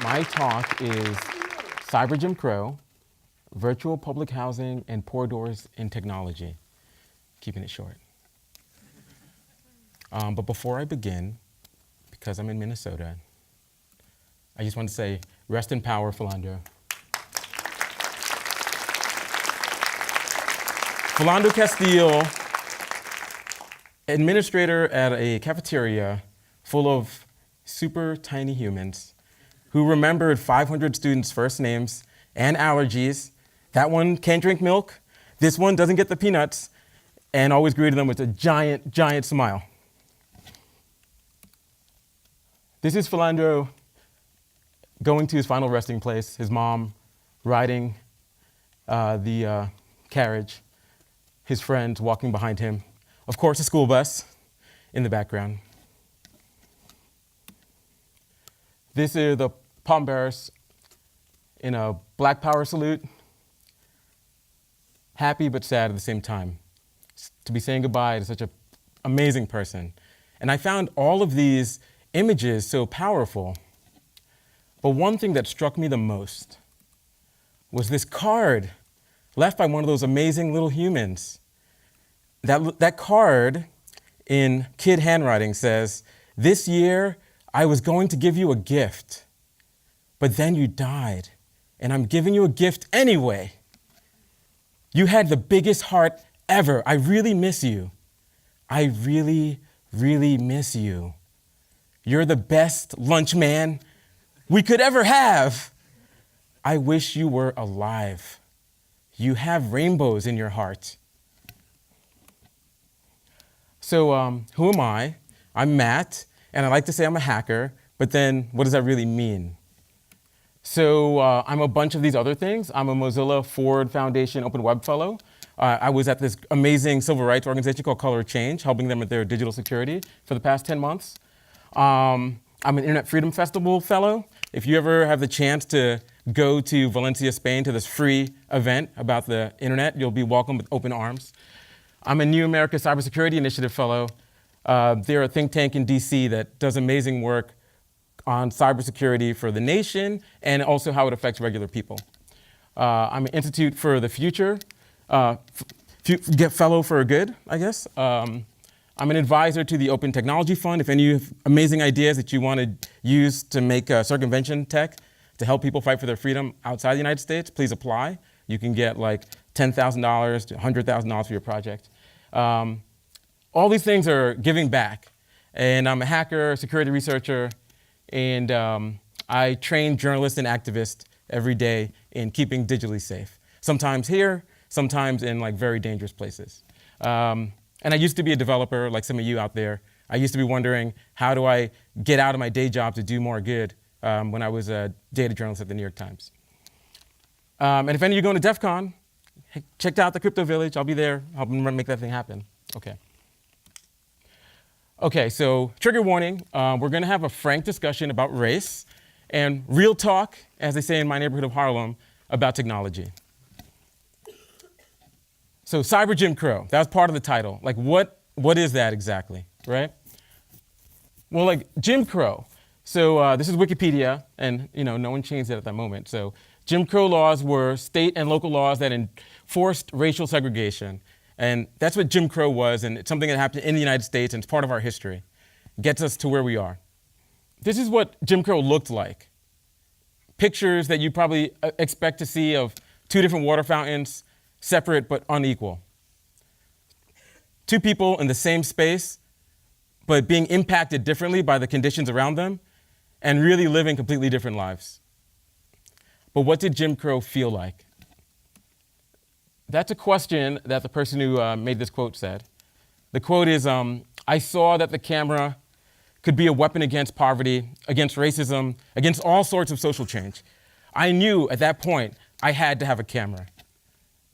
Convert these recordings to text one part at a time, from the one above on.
My talk is Cyber JimCrow, Virtual Public Housing and Poor Doors in Technology. Keeping it short. But before I begin, because I'm in Minnesota, I just want to say, rest in power, Philando. Philando Castile, administrator at a cafeteria full of super tiny humans who remembered 500 students' first names and allergies. That one can't drink milk, this one doesn't get the peanuts, and always greeted them with a giant, giant smile. This is Philando going to his final resting place, his mom riding the carriage, his friends walking behind him. Of course, a school bus in the background. This is the pallbearers in a Black Power salute. Happy but sad at the same time to be saying goodbye to such an amazing person. And I found all of these images so powerful. But one thing that struck me the most was this card left by one of those amazing little humans. That card in kid handwriting says, "This year I was going to give you a gift, but then you died, and I'm giving you a gift anyway. You had the biggest heart ever. I really miss you. I really, really miss you. You're the best lunch man we could ever have. I wish you were alive. You have rainbows in your heart." So who am I? I'm Matt, and I like to say I'm a hacker, but then what does that really mean? So I'm a bunch of these other things. I'm a Mozilla Ford Foundation Open Web Fellow. I was at this amazing civil rights organization called Color of Change, helping them with their digital security for the past 10 months. I'm an Internet Freedom Festival Fellow. If you ever have the chance to go to Valencia, Spain, to this free event about the internet, you'll be welcomed with open arms. I'm a New America Cybersecurity Initiative Fellow. They're a think tank in DC that does amazing work on cybersecurity for the nation and also how it affects regular people. I'm an Institute for the Future, Fellow for Good, I guess. I'm an advisor to the Open Technology Fund. If any of you have amazing ideas that you want to use to make circumvention tech to help people fight for their freedom outside the United States, please apply. You can get like $10,000 to $100,000 for your project. All these things are giving back. And I'm a hacker, security researcher, and I train journalists and activists every day in keeping digitally safe. Sometimes here, sometimes in like very dangerous places. And I used to be a developer like some of you out there. I used to be wondering, how do I get out of my day job to do more good when I was a data journalist at the New York Times. And if any of you are going to DEF CON, hey, check out the Crypto Village. I'll be there helping make that thing happen. Okay, so trigger warning. We're going to have a frank discussion about race and real talk, as they say in my neighborhood of Harlem, about technology. So Cyber JimCrow, that was part of the title. Like what is that exactly, right? Well, like JimCrow. So this is Wikipedia, and no one changed it at that moment. So Jim Crow laws were state and local laws that enforced racial segregation. And that's what Jim Crow was, and it's something that happened in the United States, and it's part of our history. It gets us to where we are. This is what Jim Crow looked like. Pictures that you probably expect to see of two different water fountains, separate but unequal. Two people in the same space, but being impacted differently by the conditions around them, and really living completely different lives. But what did Jim Crow feel like? That's a question that the person who made this quote said. The quote is, "I saw that the camera could be a weapon against poverty, against racism, against all sorts of social change. I knew at that point I had to have a camera."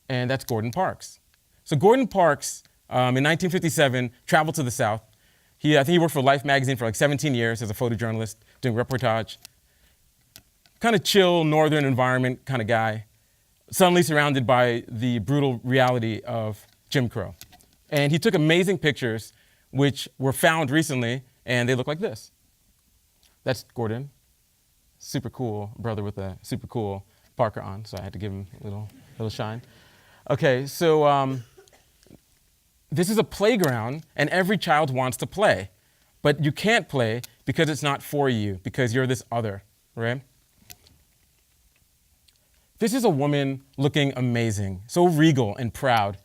And that's Gordon Parks. So Gordon Parks, in 1957, traveled to the South. I think he worked for Life magazine for like 17 years as a photojournalist, doing reportage. Kind of chill, northern environment kind of guy, suddenly surrounded by the brutal reality of Jim Crow. And he took amazing pictures, which were found recently, and they look like this. That's Gordon. super cool brother with a super cool Parker on, so I had to give him a little shine. Okay, so this is a playground, and every child wants to play, but you can't play because it's not for you, because you're this other, right? This is a woman looking amazing, so regal and proud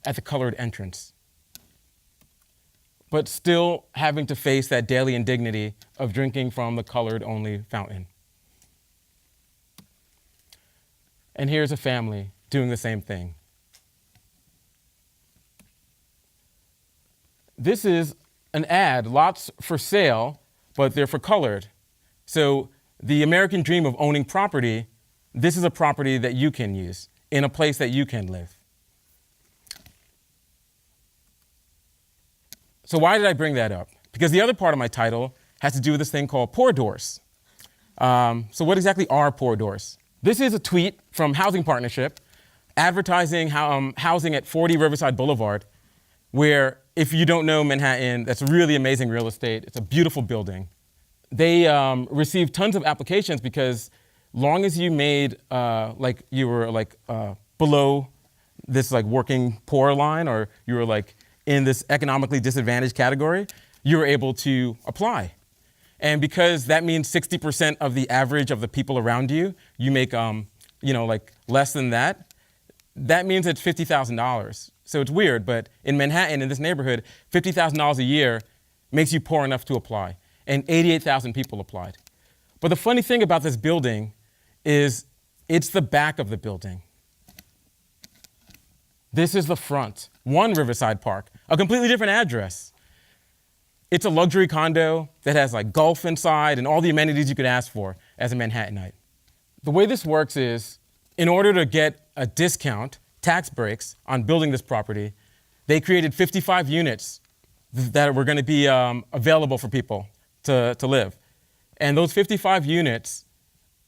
at the colored entrance, but still having to face that daily indignity of drinking from the colored-only fountain. And here's a family doing the same thing. This is an ad, lots for sale, but they're for colored. So the American dream of owning property, this is a property that you can use in a place that you can live. So why did I bring that up? Because the other part of my title has to do with this thing called poor doors. So what exactly are poor doors? This is a tweet from Housing Partnership advertising housing at 40 Riverside Boulevard, where, if you don't know Manhattan, that's really amazing real estate. It's a beautiful building. They received tons of applications because long as you made, you were below this working poor line, or you were in this economically disadvantaged category, you were able to apply. And because that means 60% of the average of the people around you, you make, less than that, that means it's $50,000. So it's weird, but in Manhattan, in this neighborhood, $50,000 a year makes you poor enough to apply. And 88,000 people applied. But the funny thing about this building is it's the back of the building. This is the front, 1 Riverside Park, a completely different address. It's a luxury condo that has golf inside and all the amenities you could ask for as a Manhattanite. The way this works is, in order to get a discount, tax breaks on building this property, they created 55 units that were going to be available for people to live. And those 55 units,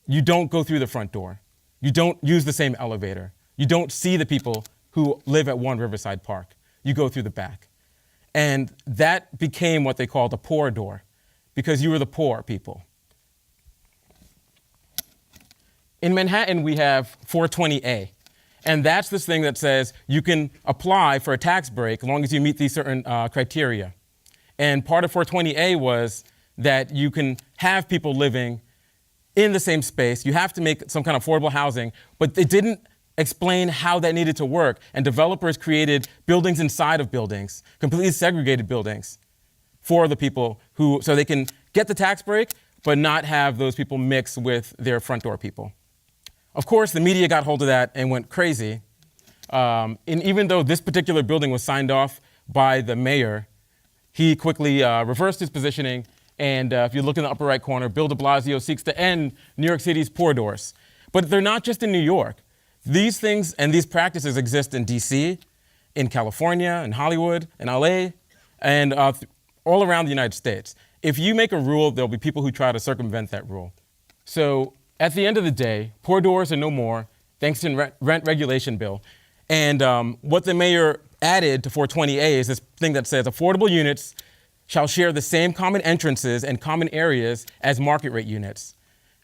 you don't go through the front door. You don't use the same elevator. You don't see the people who live at 1 Riverside Park. You go through the back. And that became what they called a poor door, because you were the poor people. In Manhattan, we have 420A. And that's this thing that says you can apply for a tax break as long as you meet these certain criteria. And part of 420A was that you can have people living in the same space. You have to make some kind of affordable housing, but they didn't explain how that needed to work. And developers created buildings inside of buildings, completely segregated buildings for the people so they can get the tax break, but not have those people mix with their front door people. Of course, the media got hold of that and went crazy. And even though this particular building was signed off by the mayor, he quickly reversed his positioning. And if you look in the upper right corner, Bill de Blasio seeks to end New York City's poor doors. But they're not just in New York. These things and these practices exist in DC, in California, in Hollywood, in LA, and all around the United States. If you make a rule, there'll be people who try to circumvent that rule. So at the end of the day, poor doors are no more, thanks to the rent regulation bill. And what the mayor added to 420A is this thing that says affordable units shall share the same common entrances and common areas as market rate units,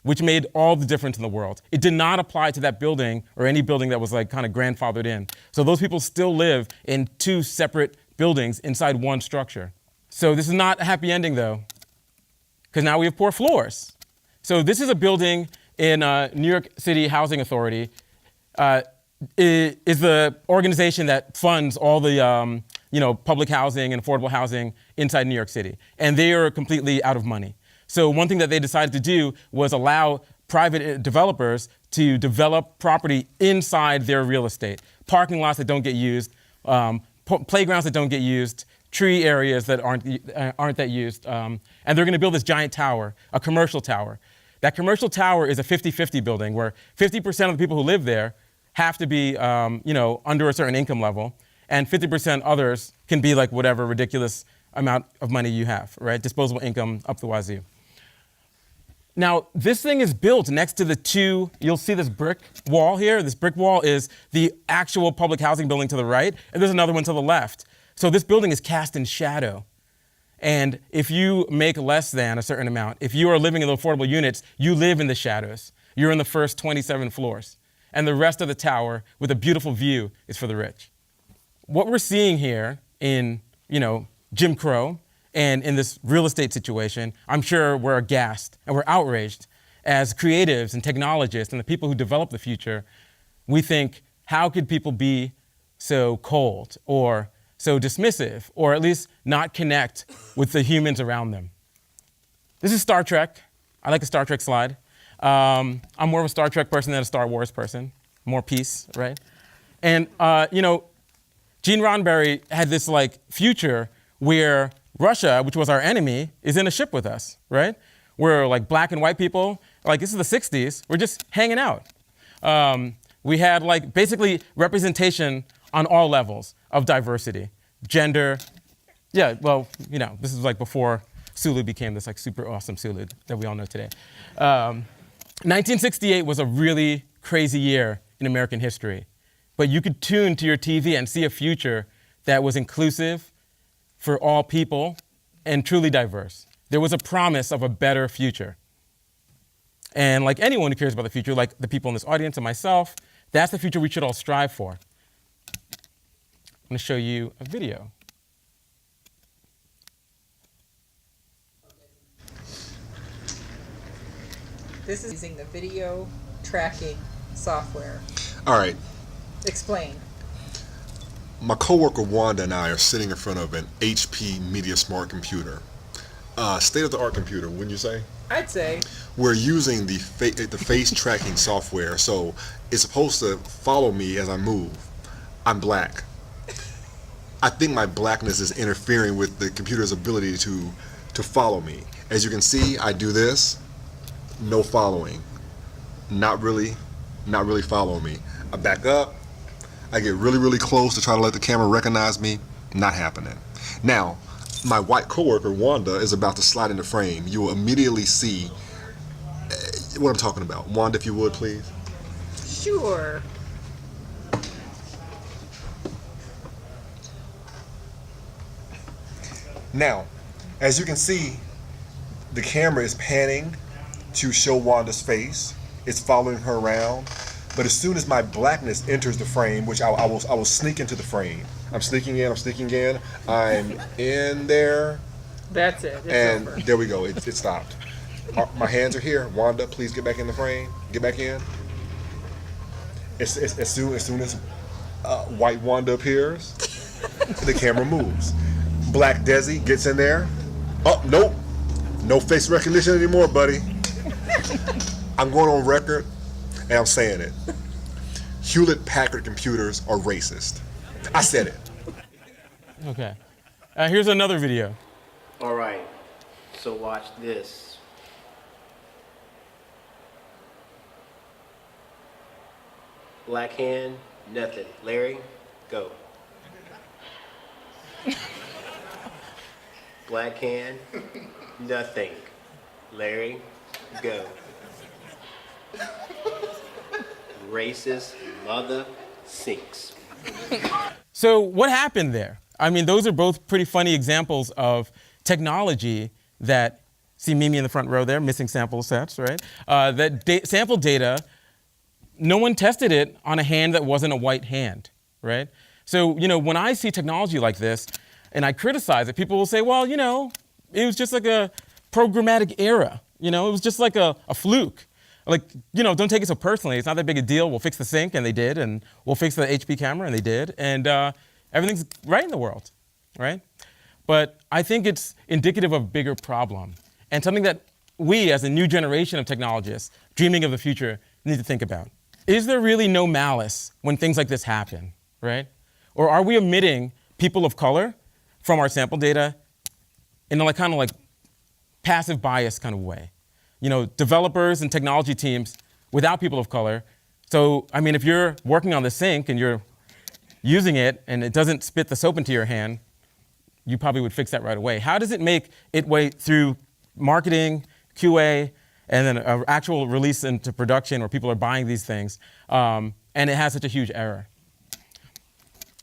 which made all the difference in the world. It did not apply to that building or any building that was kind of grandfathered in. So those people still live in 2 separate buildings inside 1 structure. So this is not a happy ending though, because now we have poor floors. So this is a building in New York City Housing Authority. Is the organization that funds all the public housing and affordable housing inside New York City. And they are completely out of money. So one thing that they decided to do was allow private developers to develop property inside their real estate. Parking lots that don't get used, playgrounds that don't get used, tree areas that aren't that used. And they're going to build this giant tower, a commercial tower. That commercial tower is a 50-50 building where 50% of the people who live there have to be under a certain income level, and 50% others can be whatever ridiculous amount of money you have, right? Disposable income up the wazoo. Now, this thing is built next to the 2, you'll see this brick wall here. This brick wall is the actual public housing building to the right, and there's another one to the left. So this building is cast in shadow. And if you make less than a certain amount, if you are living in the affordable units, you live in the shadows. You're in the first 27 floors. And the rest of the tower with a beautiful view is for the rich. What we're seeing here in, Jim Crow and in this real estate situation, I'm sure we're aghast and we're outraged as creatives and technologists and the people who develop the future. We think, how could people be so cold or so dismissive, or at least not connect with the humans around them? This is Star Trek. I like a Star Trek slide. I'm more of a Star Trek person than a Star Wars person. More peace, right? And, Gene Roddenberry had this future where Russia, which was our enemy, is in a ship with us, right? We're black and white people. This is the 60s. We're just hanging out. We had basically representation on all levels of diversity, gender. Yeah, well, this is before Sulu became this super awesome Sulu that we all know today. 1968 was a really crazy year in American history, but you could tune to your TV and see a future that was inclusive for all people and truly diverse. There was a promise of a better future. And like anyone who cares about the future, like the people in this audience and myself, that's the future we should all strive for. I'm going to show you a video. This is using the video tracking software. All right. Explain. My coworker Wanda and I are sitting in front of an HP Media Smart computer. State-of-the-art computer, wouldn't you say? I'd say. We're using the face tracking software, so it's supposed to follow me as I move. I'm black. I think my blackness is interfering with the computer's ability to follow me. As you can see, I do this, no following. Not really following me. I back up, I get really, really close to try to let the camera recognize me, not happening. Now, my white coworker, Wanda, is about to slide into frame. You will immediately see what I'm talking about. Wanda, if you would, please. Sure. Now, as you can see, the camera is panning to show Wanda's face. It's following her around. But as soon as my blackness enters the frame, which I will sneak into the frame. I'm sneaking in, I'm in there. That's it. It's and over. There we go, it stopped. My hands are here. Wanda, please get back in the frame. Get back in. As soon as white Wanda appears, the camera moves. Black Desi gets in there. Oh, nope. No face recognition anymore, buddy. I'm going on record, and I'm saying it. Hewlett-Packard computers are racist. I said it. Okay. Here's another video. All right. So watch this. Black hand, nothing. Larry, go. Black hand, nothing. Larry, go. Racist mother sinks. So what happened there? I mean, those are both pretty funny examples of technology that, see Mimi in the front row there, missing sample sets, right? Sample data, no one tested it on a hand that wasn't a white hand, right? So, when I see technology like this and I criticize it, people will say, well, it was just like a programmatic error. It was just like a fluke. Don't take it so personally. It's not that big a deal. We'll fix the sink, and they did. And we'll fix the HP camera, and they did. And everything's right in the world, right? But I think it's indicative of a bigger problem and something that we, as a new generation of technologists dreaming of the future, need to think about. Is there really no malice when things like this happen, right? Or are we omitting people of color from our sample data in a kind of passive bias kind of way? Developers and technology teams without people of color. So, if you're working on the sink and you're using it and it doesn't spit the soap into your hand, you probably would fix that right away. How does it make its way through marketing, QA, and then an actual release into production where people are buying these things, and it has such a huge error?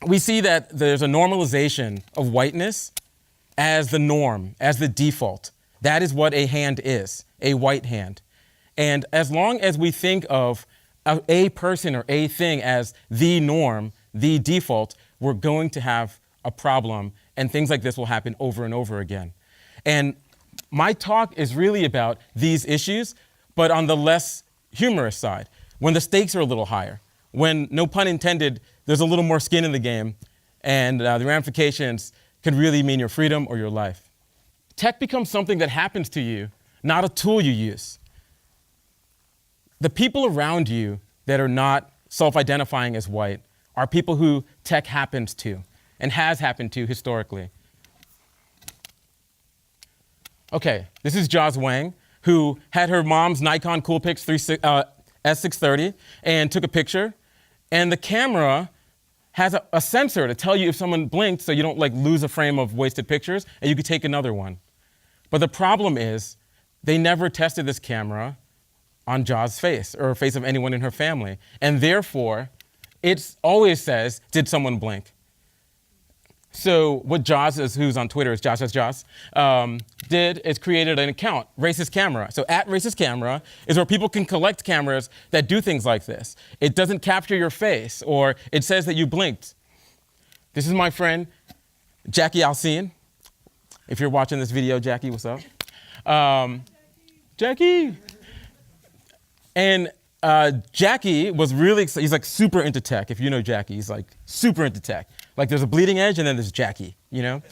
We see that there's a normalization of whiteness as the norm, as the default. That is what a hand is, a white hand. And as long as we think of a person or a thing as the norm, the default, we're going to have a problem, and things like this will happen over and over again. And my talk is really about these issues, but on the less humorous side, when the stakes are a little higher, when, no pun intended, there's a little more skin in the game, and the ramifications can really mean your freedom or your life. Tech becomes something that happens to you, not a tool you use. The people around you that are not self-identifying as white are people who tech happens to and has happened to historically. Okay, this is Joz Wang, who had her mom's Nikon Coolpix S630 and took a picture. And the camera has a sensor to tell you if someone blinked so you don't lose a frame of wasted pictures and you could take another one. But the problem is they never tested this camera on Joz's face or face of anyone in her family. And therefore, it always says, did someone blink? So what Joz, who's on Twitter, is Joz, did is created an account, Racist Camera. So at Racist Camera is where people can collect cameras that do things like this. It doesn't capture your face, or it says that you blinked. This is my friend, Jackie Alcine. If you're watching this video, Jackie, what's up? Jackie! And Jackie was really, he's super into tech. If you know Jackie, he's super into tech. There's a bleeding edge and then there's Jackie, you know?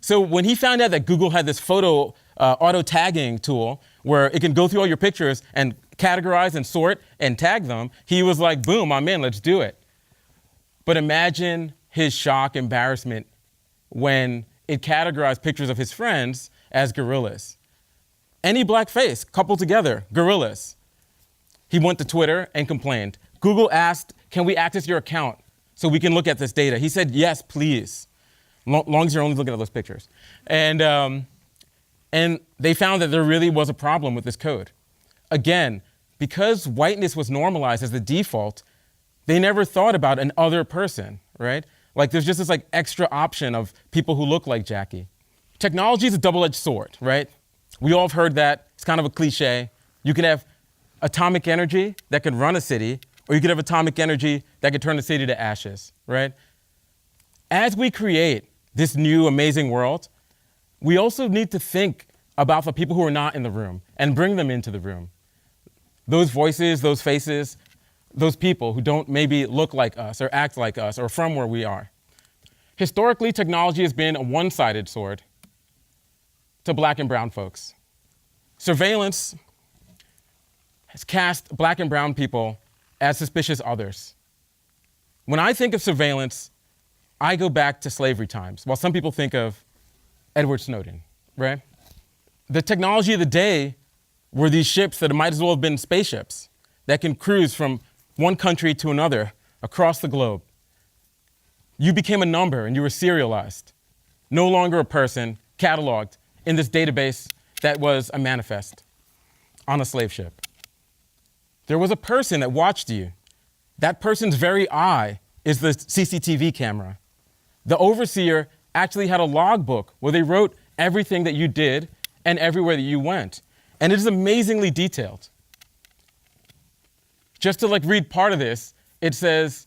So when he found out that Google had this photo auto tagging tool where it can go through all your pictures and categorize and sort and tag them, he was like, boom, I'm in, let's do it. But imagine his shock, embarrassment when it categorized pictures of his friends as gorillas. Any black face coupled together, gorillas. He went to Twitter and complained. Google asked, can we access your account so we can look at this data? He said, yes, please, long as you're only looking at those pictures. And they found that there really was a problem with this code. Again, because whiteness was normalized as the default, they never thought about an other person, right? There's just this extra option of people who look like Jackie. Technology is a double-edged sword, right? We all have heard that. It's kind of a cliche. You can have atomic energy that can run a city, or you could have atomic energy that could turn the city to ashes, right? As we create this new amazing world, we also need to think about the people who are not in the room and bring them into the room. Those voices, those faces, those people who don't maybe look like us or act like us or from where we are. Historically, technology has been a one-sided sword to black and brown folks. Surveillance has cast black and brown people as suspicious others. When I think of surveillance, I go back to slavery times, while some people think of Edward Snowden, right? The technology of the day were these ships that might as well have been spaceships that can cruise from one country to another across the globe. You became a number and you were serialized, no longer a person, cataloged in this database that was a manifest on a slave ship. There was a person that watched you. That person's very eye is the CCTV camera. The overseer actually had a logbook where they wrote everything that you did and everywhere that you went. And it is amazingly detailed. Just to read part of this, it says,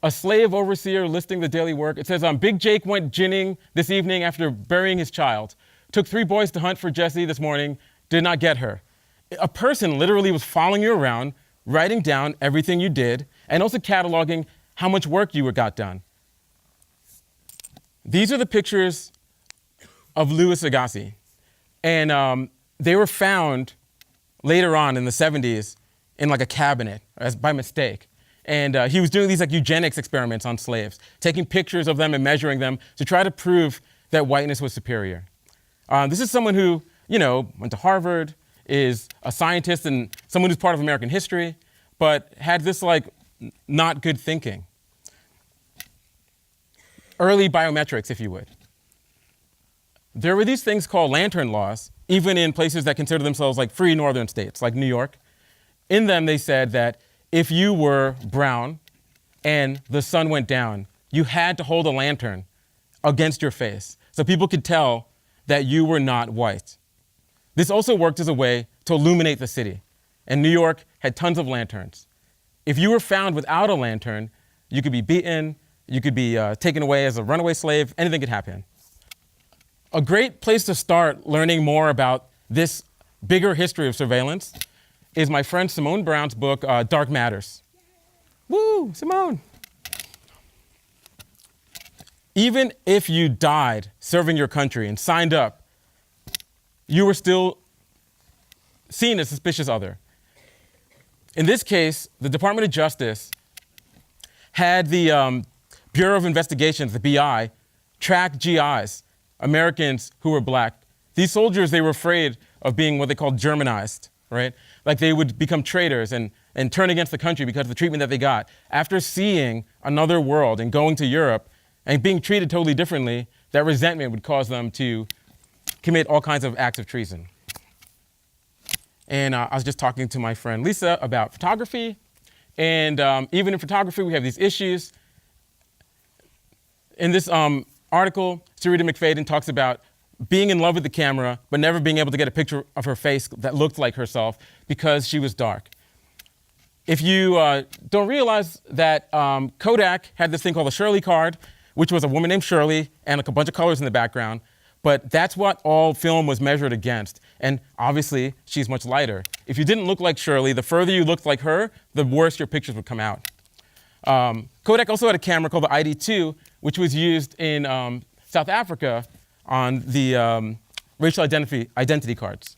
a slave overseer listing the daily work. It says, Big Jake went ginning this evening after burying his child. Took 3 boys to hunt for Jessie this morning, did not get her. A person literally was following you around, writing down everything you did, and also cataloging how much work you got done. These are the pictures of Louis Agassiz. And they were found later on in the 70s in a cabinet, by mistake. And he was doing these eugenics experiments on slaves, taking pictures of them and measuring them to try to prove that whiteness was superior. This is someone who, went to Harvard, is a scientist and someone who's part of American history, but had this not good thinking. Early biometrics, if you would. There were these things called lantern laws, even in places that consider themselves free northern states, like New York. In them, they said that if you were brown and the sun went down, you had to hold a lantern against your face so people could tell that you were not white. This also worked as a way to illuminate the city. And New York had tons of lanterns. If you were found without a lantern, you could be beaten, you could be taken away as a runaway slave, anything could happen. A great place to start learning more about this bigger history of surveillance is my friend Simone Brown's book, Dark Matters. Woo, Simone. Even if you died serving your country and signed up, you were still seen as suspicious other. In this case, the Department of Justice had the Bureau of Investigations, the BI, track GIs, Americans who were black. These soldiers, they were afraid of being what they called Germanized, right? Like they would become traitors and turn against the country because of the treatment that they got. After seeing another world and going to Europe and being treated totally differently, that resentment would cause them to commit all kinds of acts of treason. And I was just talking to my friend Lisa about photography. And even in photography, we have these issues. In this article, Sarita McFadden talks about being in love with the camera, but never being able to get a picture of her face that looked like herself because she was dark. If you don't realize that Kodak had this thing called a Shirley card, which was a woman named Shirley and a bunch of colors in the background, but that's what all film was measured against. And obviously, she's much lighter. If you didn't look like Shirley, the further you looked like her, the worse your pictures would come out. Kodak also had a camera called the ID2, which was used in South Africa on the racial identity cards.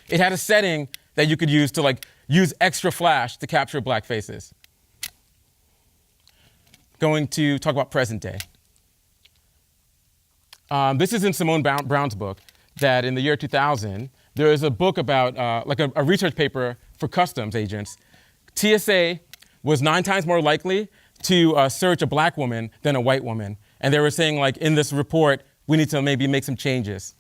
It had a setting that you could use to use extra flash to capture black faces. Going to talk about present day. This is in Simone Brown's book, that in the year 2000, there is a book about, a research paper for customs agents. TSA was 9 times more likely to search a black woman than a white woman. And they were saying, in this report, we need to maybe make some changes.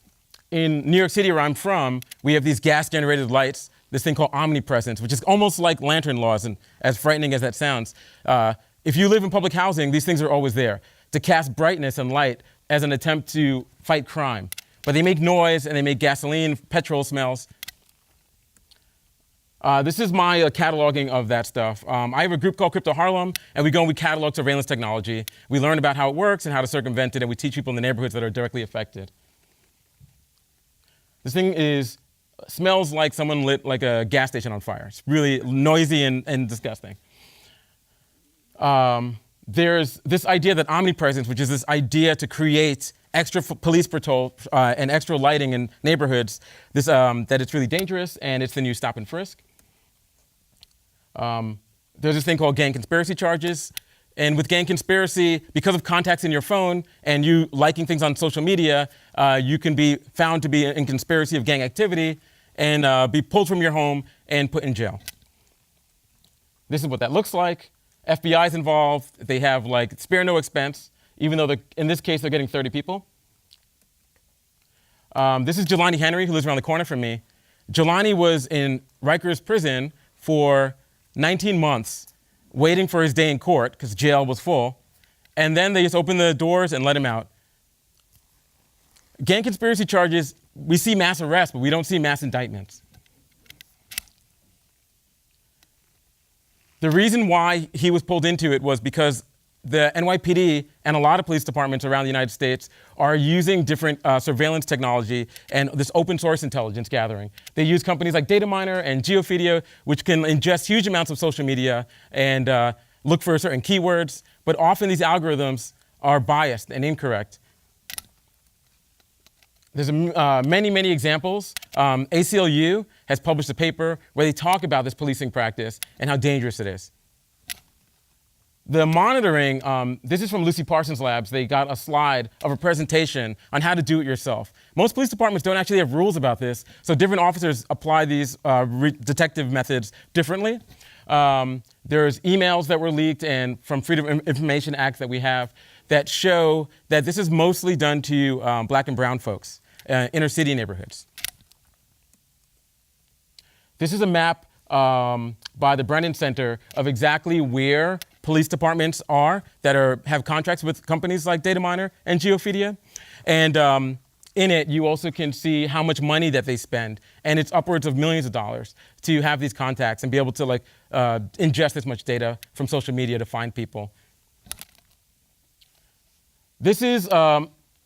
In New York City, where I'm from, we have these gas-generated lights, this thing called omnipresence, which is almost like lantern laws, and as frightening as that sounds. If you live in public housing, these things are always there to cast brightness and light as an attempt to fight crime. But they make noise and they make gasoline, petrol smells. This is my cataloging of that stuff. I have a group called Crypto Harlem, and we go and we catalog surveillance technology. We learn about how it works and how to circumvent it, and we teach people in the neighborhoods that are directly affected. This thing smells like someone lit a gas station on fire. It's really noisy and disgusting. There's this idea that omnipresence, which is this idea to create extra police patrol and extra lighting in neighborhoods, that it's really dangerous and it's the new stop and frisk. There's this thing called gang conspiracy charges. And with gang conspiracy, because of contacts in your phone and you liking things on social media, you can be found to be in conspiracy of gang activity and be pulled from your home and put in jail. This is what that looks like. FBI is involved. They have spare no expense, even though in this case they're getting 30 people. This is Jelani Henry, who lives around the corner from me. Jelani was in Rikers prison for 19 months, waiting for his day in court because jail was full. And then they just opened the doors and let him out. Gang conspiracy charges, we see mass arrests, but we don't see mass indictments. The reason why he was pulled into it was because the NYPD and a lot of police departments around the United States are using different surveillance technology and this open source intelligence gathering. They use companies like Dataminer and Geofidio, which can ingest huge amounts of social media and look for certain keywords, but often these algorithms are biased and incorrect. There's many, many examples. ACLU has published a paper where they talk about this policing practice and how dangerous it is. The monitoring, this is from Lucy Parsons Labs. They got a slide of a presentation on how to do it yourself. Most police departments don't actually have rules about this, so different officers apply these detective methods differently. There's emails that were leaked and from Freedom of Information Act that we have that show that this is mostly done to black and brown folks, inner city neighborhoods. This is a map by the Brennan Center of exactly where police departments are that have contracts with companies like Dataminer and Geophedia. And in it, you also can see how much money that they spend. And it's upwards of millions of dollars to have these contacts and be able to ingest this much data from social media to find people. This is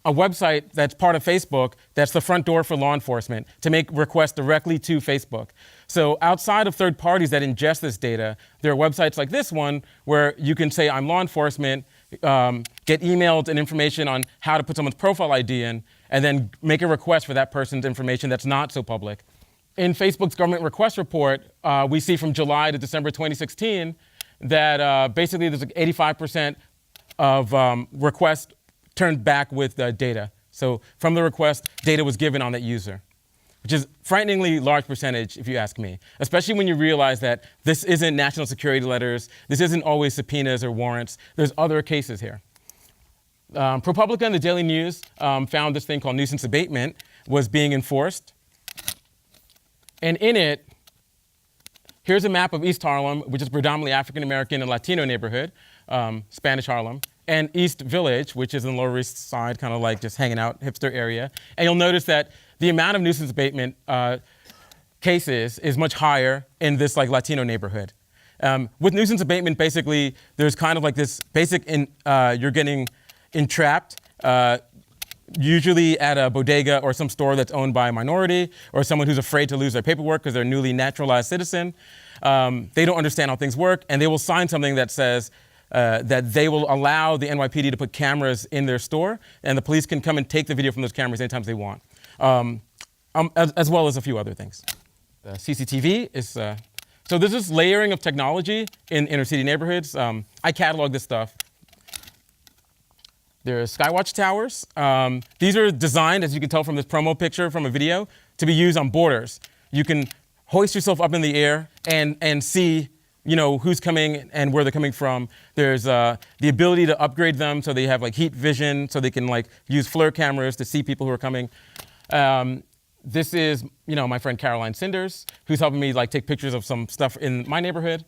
a website that's part of Facebook that's the front door for law enforcement to make requests directly to Facebook. So outside of third parties that ingest this data, there are websites like this one where you can say, I'm law enforcement, get emailed and information on how to put someone's profile ID in, and then make a request for that person's information that's not so public. In Facebook's government request report, we see from July to December 2016 that basically there's 85% of requests turned back with data. So from the request, data was given on that user, which is frighteningly large percentage if you ask me, especially when you realize that this isn't national security letters, this isn't always subpoenas or warrants, there's other cases here. ProPublica and the Daily News found this thing called nuisance abatement was being enforced. And in it, here's a map of East Harlem, which is predominantly African American and Latino neighborhood, Spanish Harlem, and East Village, which is in the Lower East Side, kind of like just hanging out, hipster area. And you'll notice that the amount of nuisance abatement cases is much higher in this Latino neighborhood. With nuisance abatement, basically, there's kind of like this basic, you're getting entrapped, usually at a bodega or some store that's owned by a minority or someone who's afraid to lose their paperwork because they're a newly naturalized citizen. They don't understand how things work, and they will sign something that says that they will allow the NYPD to put cameras in their store, and the police can come and take the video from those cameras anytime they want, as well as a few other things. CCTV is, so there's this layering of technology in inner city neighborhoods. I catalog this stuff. There's Skywatch towers. These are designed, as you can tell from this promo picture from a video, to be used on borders. You can hoist yourself up in the air and see who's coming and where they're coming from. There's the ability to upgrade them so they have heat vision, so they can use FLIR cameras to see people who are coming. This is my friend Caroline Cinders, who's helping me take pictures of some stuff in my neighborhood.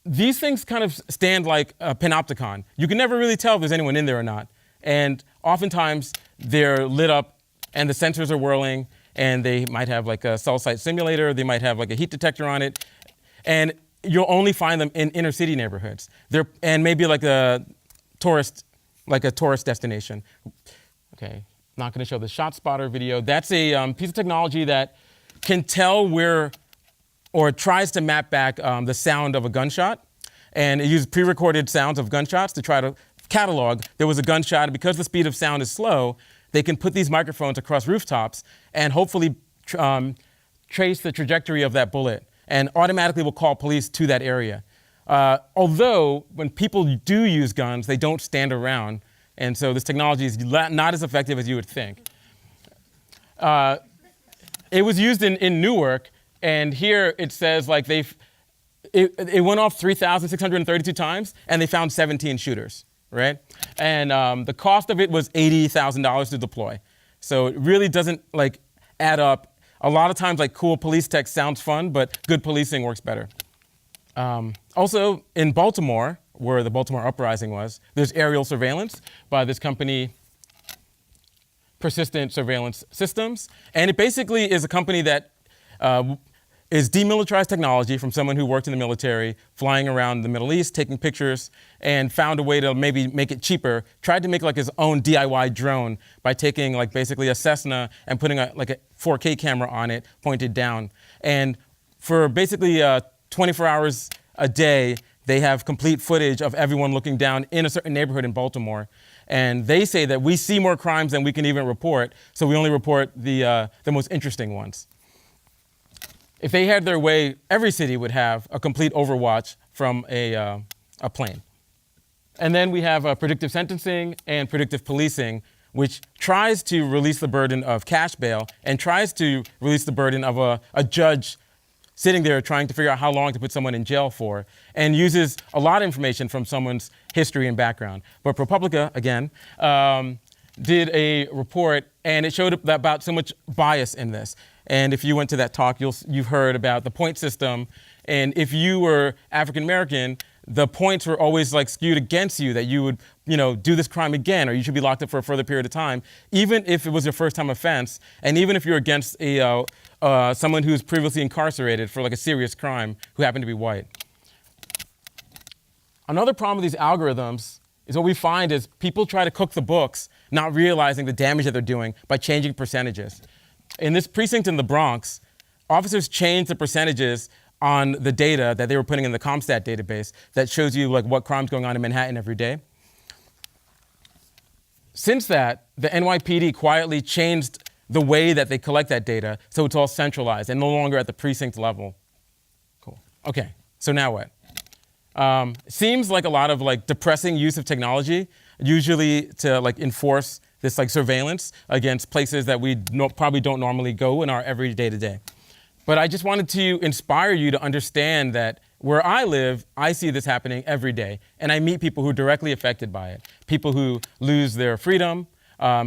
These things kind of stand like a panopticon. You can never really tell if there's anyone in there or not. And oftentimes they're lit up and the sensors are whirling, and they might have a cell site simulator, they might have a heat detector on it. And you'll only find them in inner city neighborhoods. And maybe a tourist destination. Okay, not gonna show the shot spotter video. That's a piece of technology that can tell where, or tries to map back the sound of a gunshot. And it uses pre-recorded sounds of gunshots to try to catalog there was a gunshot. And because the speed of sound is slow, they can put these microphones across rooftops and hopefully trace the trajectory of that bullet and automatically will call police to that area. Although when people do use guns, they don't stand around. And so this technology is not as effective as you would think. It was used in Newark, and here it says it went off 3,632 times, and they found 17 shooters, right? And the cost of it was $80,000 to deploy. So it really doesn't add up. A lot of times cool police tech sounds fun, but good policing works better. Also in Baltimore, where the Baltimore uprising was, there's aerial surveillance by this company, Persistent Surveillance Systems. And it basically is a company that is demilitarized technology from someone who worked in the military, flying around the Middle East, taking pictures, and found a way to maybe make it cheaper. Tried to make his own DIY drone by taking basically a Cessna and putting a 4K camera on it, pointed down. And for basically 24 hours a day, they have complete footage of everyone looking down in a certain neighborhood in Baltimore. And they say that we see more crimes than we can even report, so we only report the most interesting ones. If they had their way, every city would have a complete overwatch from a plane. And then we have predictive sentencing and predictive policing, which tries to release the burden of cash bail and tries to release the burden of a judge sitting there trying to figure out how long to put someone in jail for, and uses a lot of information from someone's history and background. But ProPublica, again, did a report, and it showed about so much bias in this. And if you went to that talk, you've heard about the point system And if you were African American, the points were always like skewed against you, that you would, do this crime again, or you should be locked up for a further period of time, even if it was your first time offense, and even if you're against someone who's previously incarcerated for like a serious crime who happened to be white. Another problem with these algorithms is what we find is people try to cook the books, not realizing the damage that they're doing by changing percentages. In this precinct in the Bronx, officers changed the percentages on the data that they were putting in the CompStat database that shows you like what crime's going on in Manhattan every day. Since that, the NYPD quietly changed the way that they collect that data so it's all centralized and no longer at the precinct level. Cool. Okay, so now what? Seems like a lot of like depressing use of technology, usually to like enforce this like surveillance against places that we probably don't normally go in our everyday to day. But I just wanted to inspire you to understand that where I live, I see this happening every day. And I meet people who are directly affected by it. People who lose their freedom,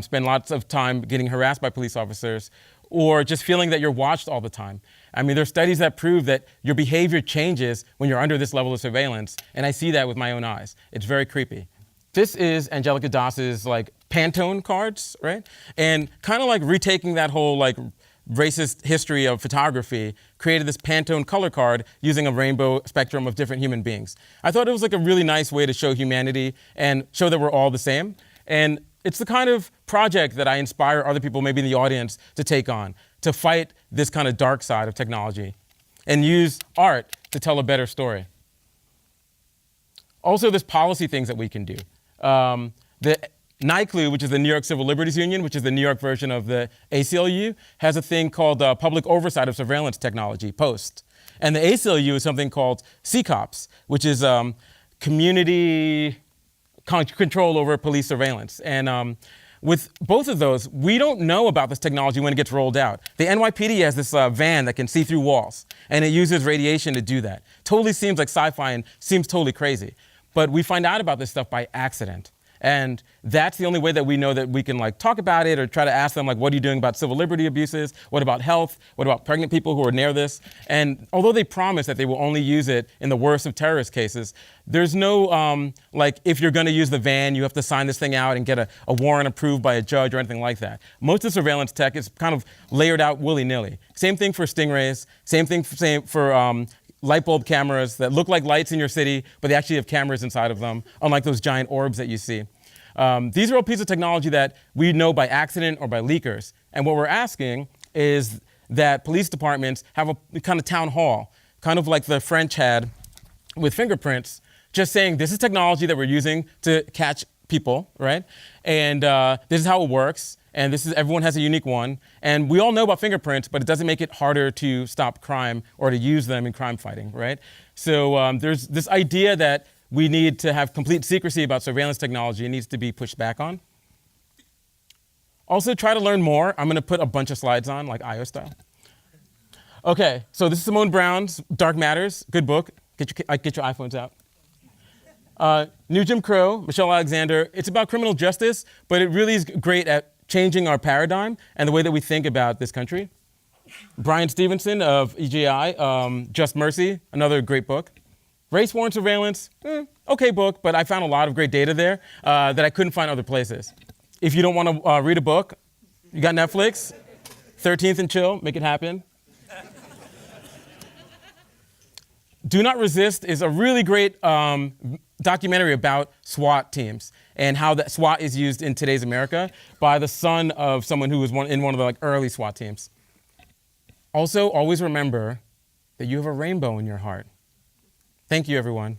spend lots of time getting harassed by police officers, or just feeling that you're watched all the time. I mean, there are studies that prove that your behavior changes when you're under this level of surveillance. And I see that with my own eyes. It's very creepy. This is Angelica Doss's like Pantone cards, right? And kind of like retaking that whole like racist history of photography, created this Pantone color card using a rainbow spectrum of different human beings. I thought it was like a really nice way to show humanity and show that we're all the same. And it's the kind of project that I inspire other people, maybe in the audience, to take on, to fight this kind of dark side of technology and use art to tell a better story. Also, there's policy things that we can do. The NYCLU, which is the New York Civil Liberties Union, which is the New York version of the ACLU, has a thing called Public Oversight of Surveillance Technology, POST. And the ACLU is something called CCOPS, which is Community Control Over Police Surveillance. And with both of those, we don't know about this technology when it gets rolled out. The NYPD has this van that can see through walls, and it uses radiation to do that. Totally seems like sci-fi and seems totally crazy. But we find out about this stuff by accident. And that's the only way that we know that we can like talk about it or try to ask them like, what are you doing about civil liberty abuses? What about health? What about pregnant people who are near this? And although they promise that they will only use it in the worst of terrorist cases, there's no like, if you're gonna use the van, you have to sign this thing out and get a warrant approved by a judge or anything like that. Most of the surveillance tech is kind of layered out willy-nilly. Same thing for stingrays, same thing for light bulb cameras that look like lights in your city, but they actually have cameras inside of them, unlike those giant orbs that you see. These are all pieces of technology that we know by accident or by leakers. And what we're asking is that police departments have a kind of town hall, kind of like the French had with fingerprints, just saying this is technology that we're using to catch people, right? And this is how it works. And everyone has a unique one. And we all know about fingerprints, but it doesn't make it harder to stop crime or to use them in crime fighting, right? So there's this idea that we need to have complete secrecy about surveillance technology. It needs to be pushed back on. Also, try to learn more. I'm gonna put a bunch of slides on, like EyeO style. Okay, so this is Simone Brown's Dark Matters, good book. Get your iPhones out. New JimCrow, Michelle Alexander. It's about criminal justice, but it really is great at changing our paradigm and the way that we think about this country. Brian Stevenson of EJI, Just Mercy, another great book. Race Warrant Surveillance, okay book, but I found a lot of great data there that I couldn't find other places. If you don't want to read a book, you got Netflix, 13th and Chill, make it happen. Do Not Resist is a really great documentary about SWAT teams and how that SWAT is used in today's America by the son of someone who was in one of the like early SWAT teams. Also, always remember that you have a rainbow in your heart. Thank you, everyone.